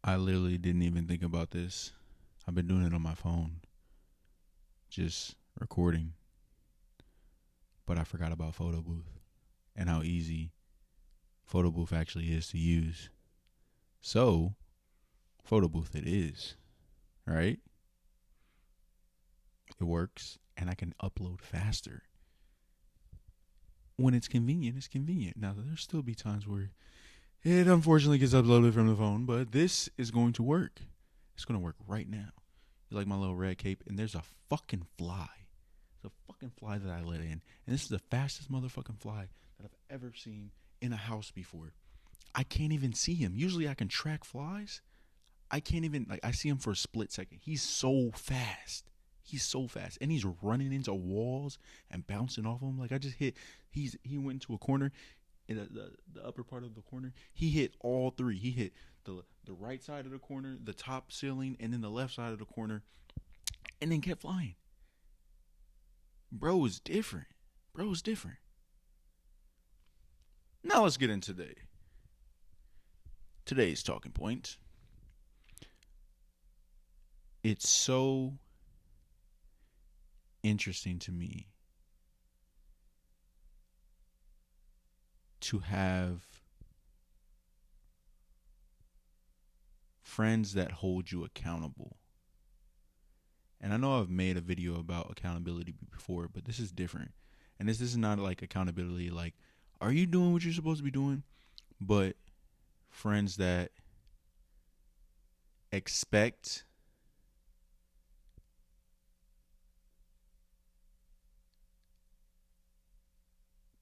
I literally didn't even think about this. I've been doing it on my phone, just recording, but I forgot about Photo Booth and how easy Photo Booth actually is to use. So, Photo Booth it is, right? It works, and I can upload faster. When it's convenient, it's convenient. Now, there'll still be times where it unfortunately gets uploaded from the phone, but this is going to work. It's going to work right now. You like my little red cape, and there's a fucking fly. There's a fucking fly that I let in, and this is the fastest motherfucking fly that I've ever seen in a house before. I can't even see him. Usually I can track flies. I can't even, I see him for a split second. He's so fast. He's so fast. And he's running into walls and bouncing off them. Like I just hit, he went into a corner, in the upper part of the corner. He hit all three. He hit the right side of the corner, the top ceiling, and then the left side of the corner, and then kept flying. Bro is different. Bro is different. Now let's get into today's talking point. It's so interesting to me to have friends that hold you accountable. And I know I've made a video about accountability before, but this is different. And this is not like accountability like, are you doing what you're supposed to be doing? But friends that expect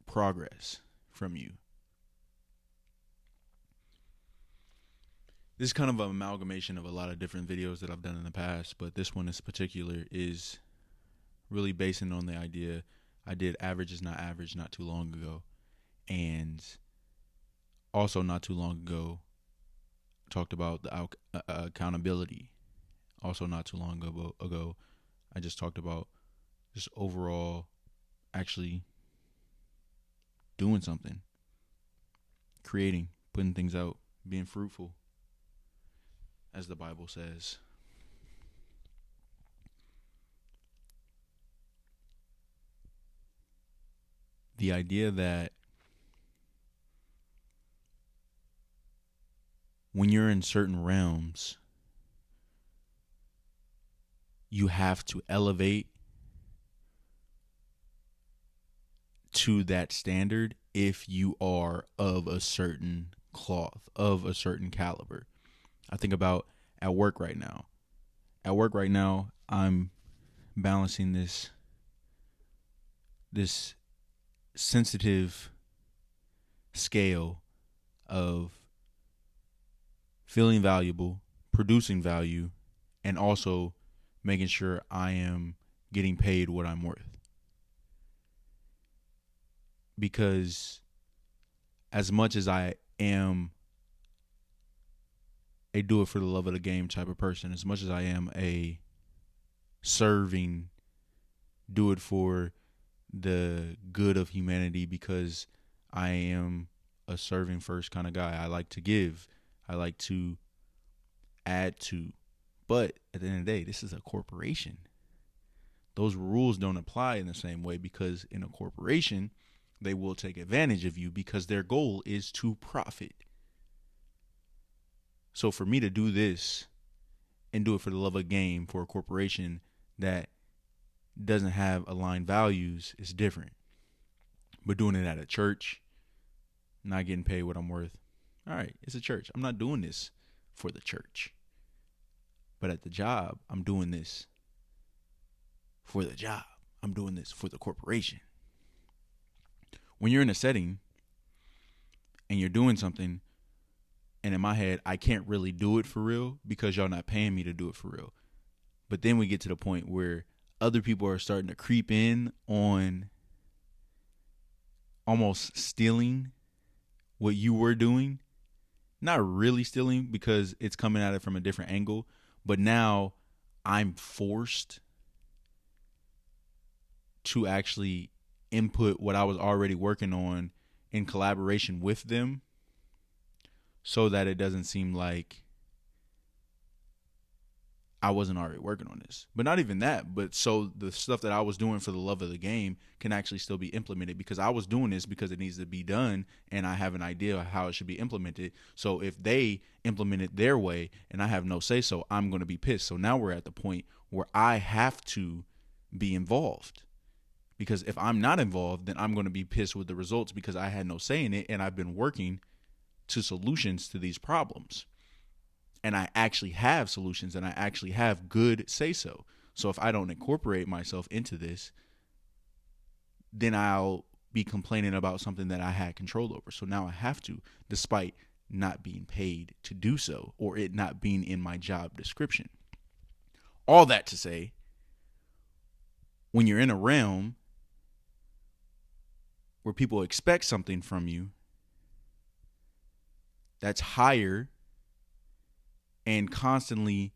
progress from you. This is kind of an amalgamation of a lot of different videos that I've done in the past, but this one in particular is really basing on the idea I did Average is Not Average not too long ago. And also not too long ago, talked about the accountability. Also not too long ago, I just talked about just overall actually doing something, creating, putting things out, being fruitful, as the Bible says. The idea that when you're in certain realms, you have to elevate to that standard if you are of a certain cloth, of a certain caliber. I think about at work right now. At work right now, I'm balancing this sensitive scale of feeling valuable, producing value, and also making sure I am getting paid what I'm worth. Because as much as I am a do it for the love of the game type of person, as much as I am a serving, do it for the good of humanity, because I am a serving first kind of guy. I like to give. I like to add to. But at the end of the day, this is a corporation. Those rules don't apply in the same way, because in a corporation, they will take advantage of you because their goal is to profit. So for me to do this and do it for the love of game for a corporation that doesn't have aligned values is different. But doing it at a church, not getting paid what I'm worth. All right, it's a church. I'm not doing this for the church. But at the job, I'm doing this for the job. I'm doing this for the corporation. When you're in a setting and you're doing something, and in my head, I can't really do it for real because y'all not paying me to do it for real. But then we get to the point where other people are starting to creep in on almost stealing what you were doing. Not really stealing because it's coming at it from a different angle, but now I'm forced to actually input what I was already working on in collaboration with them, so that it doesn't seem like I wasn't already working on this. But not even that. But so the stuff that I was doing for the love of the game can actually still be implemented, because I was doing this because it needs to be done and I have an idea of how it should be implemented. So if they implement it their way and I have no say so, I'm going to be pissed. So now we're at the point where I have to be involved. Because if I'm not involved, then I'm going to be pissed with the results because I had no say in it and I've been working to solutions to these problems. And I actually have solutions and I actually have good say so. So if I don't incorporate myself into this, then I'll be complaining about something that I had control over. So now I have to, despite not being paid to do so or it not being in my job description. All that to say, when you're in a realm where people expect something from you that's higher and constantly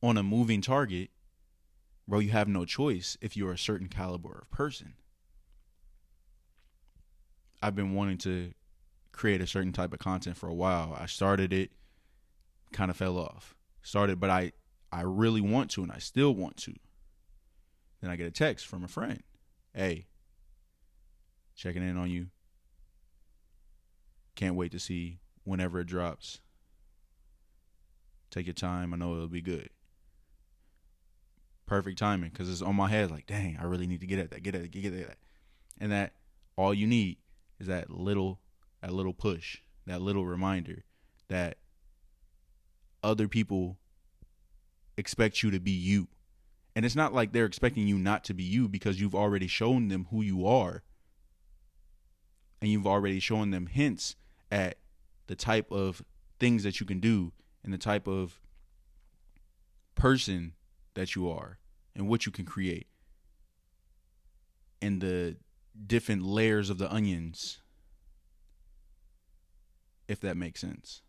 on a moving target, bro, you have no choice if you're a certain caliber of person. I've been wanting to create a certain type of content for a while. I started it, kind of fell off. But I really want to, and I still want to. Then I get a text from a friend. Hey, checking in on you. Can't wait to see whenever it drops. Take your time. I know it'll be good. Perfect timing, because it's on my head. Like, dang, I really need to get at that. And that all you need is that little push, that little reminder that other people expect you to be you. And it's not like they're expecting you not to be you, because you've already shown them who you are. And you've already shown them hints at the type of things that you can do and the type of person that you are and what you can create and the different layers of the onions, if that makes sense,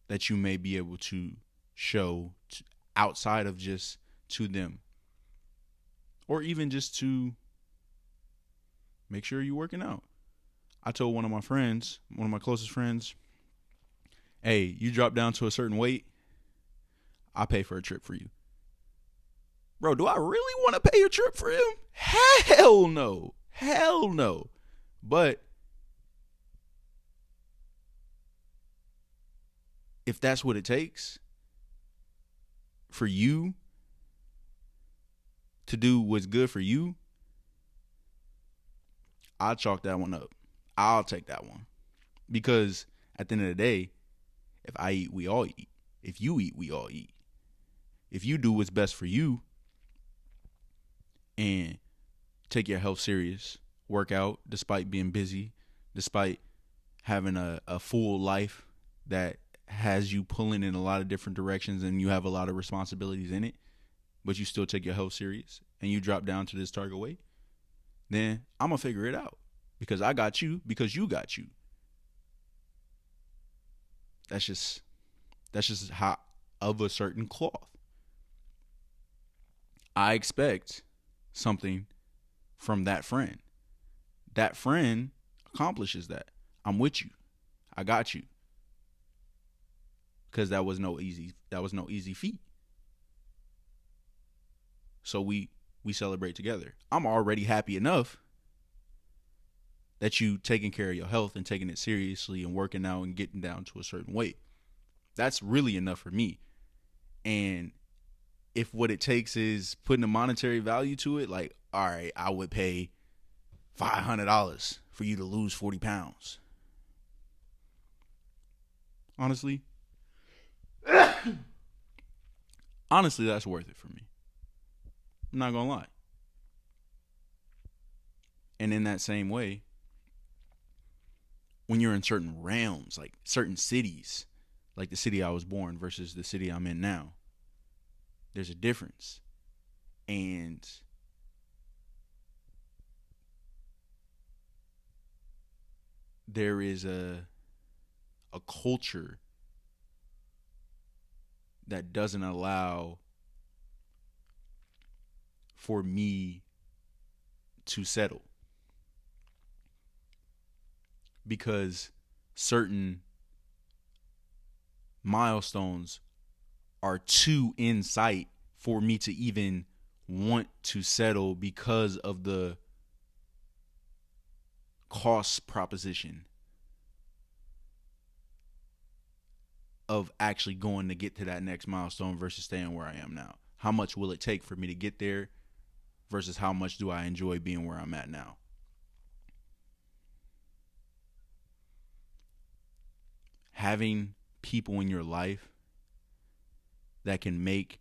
that you may be able to show outside of just to them, or even just to make sure you're working out. I told one of my closest friends, hey, you drop down to a certain weight, I'll pay for a trip for you. Bro, do I really want to pay a trip for him? Hell no. Hell no. But if that's what it takes for you to do what's good for you, I'll chalk that one up. I'll take that one. Because at the end of the day, if I eat, we all eat. If you eat, we all eat. If you do what's best for you and take your health serious, work out despite being busy, despite having a full life that has you pulling in a lot of different directions and you have a lot of responsibilities in it, but you still take your health serious and you drop down to this target weight, then I'm going to figure it out, because I got you, because you got you. That's just how of a certain cloth. I expect something from that friend. That friend accomplishes that. I'm with you. I got you. Because that was no easy feat. So we celebrate together. I'm already happy enough that you taking care of your health and taking it seriously and working out and getting down to a certain weight. That's really enough for me. And if what it takes is putting a monetary value to it, like, all right, I would pay $500 for you to lose 40 pounds. Honestly, that's worth it for me. I'm not going to lie. And in that same way, when you're in certain realms, like certain cities, like the city I was born versus the city I'm in now, there's a difference. And there is a culture that doesn't allow for me to settle, because certain milestones are too in sight for me to even want to settle because of the cost proposition of actually going to get to that next milestone versus staying where I am now. How much will it take for me to get there versus how much do I enjoy being where I'm at now? Having people in your life that can make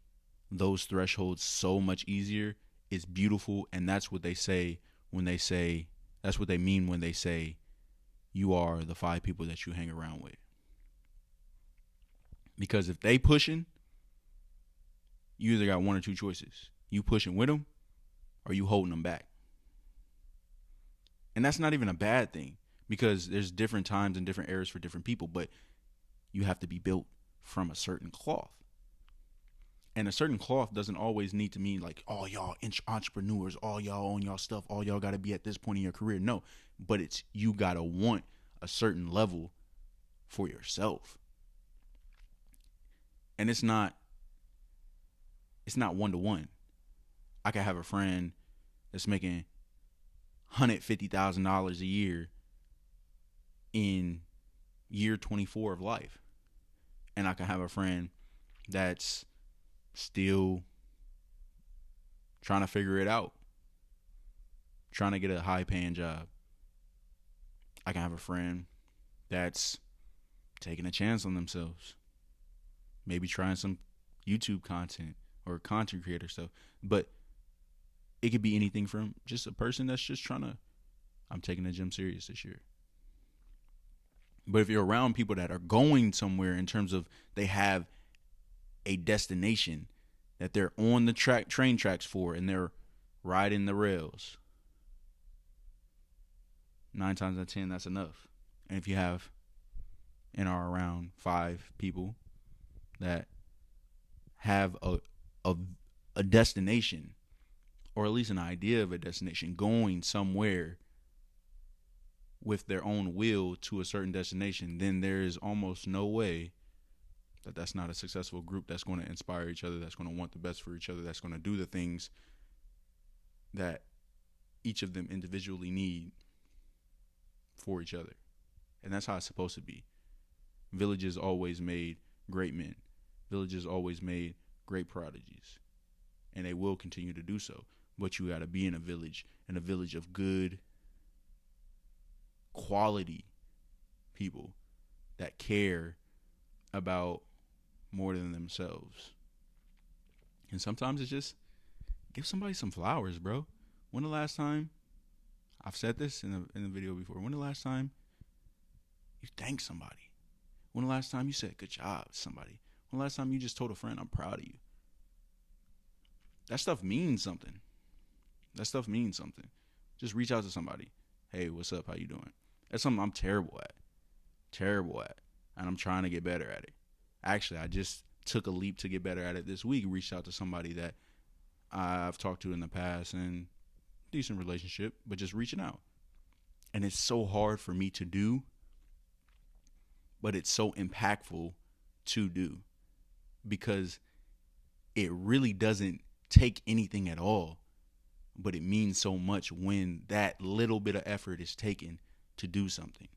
those thresholds so much easier is beautiful, and that's what they say when they say, that's what they mean when they say you are the 5 people that you hang around with. Because if they pushing, you either got one or two choices. You pushing with them or you holding them back. And that's not even a bad thing, because there's different times and different eras for different people, but you have to be built from a certain cloth. And a certain cloth doesn't always need to mean like, all y'all entrepreneurs, all y'all own y'all stuff, all y'all got to be at this point in your career. No, but it's, you got to want a certain level for yourself. And it's not one-to-one. I could have a friend that's making $150,000 a year in year 24 of life. And I can have a friend that's still trying to figure it out, trying to get a high-paying job. I can have a friend that's taking a chance on themselves, maybe trying some YouTube content or content creator stuff. But it could be anything from just a person that's just trying to, I'm taking the gym serious this year. But if you're around people that are going somewhere in terms of they have a destination that they're on the train tracks for, and they're riding the rails, 9 times out of 10, that's enough. And if you have and are around 5 people that have a destination, or at least an idea of a destination, going somewhere with their own will to a certain destination, then there is almost no way that that's not a successful group that's going to inspire each other, that's going to want the best for each other, that's going to do the things that each of them individually need for each other. And that's how it's supposed to be. Villages always made great men. Villages always made great prodigies. And they will continue to do so. But you got to be in a village of good, quality people that care about more than themselves. And sometimes it's just give somebody some flowers, bro. When the last time, I've said this in the video before, when the last time you thanked somebody? When the last time you said good job to somebody? When the last time you just told a friend, I'm proud of you? That stuff means something. Just reach out to somebody. Hey, what's up? How you doing? That's something I'm terrible at. And I'm trying to get better at it. Actually, I just took a leap to get better at it this week. Reached out to somebody that I've talked to in the past, and decent relationship, but just reaching out. And it's so hard for me to do, but it's so impactful to do, because it really doesn't take anything at all, but it means so much when that little bit of effort is taken to do something.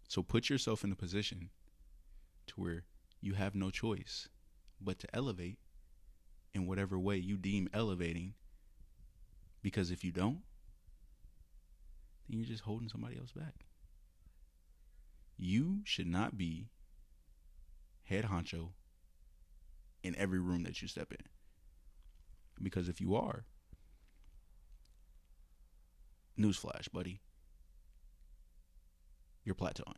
So put yourself in a position to where you have no choice but to elevate in whatever way you deem elevating, because if you don't, then you're just holding somebody else back. You should not be head honcho in every room that you step in, because if you are, newsflash, buddy, you're plateauing.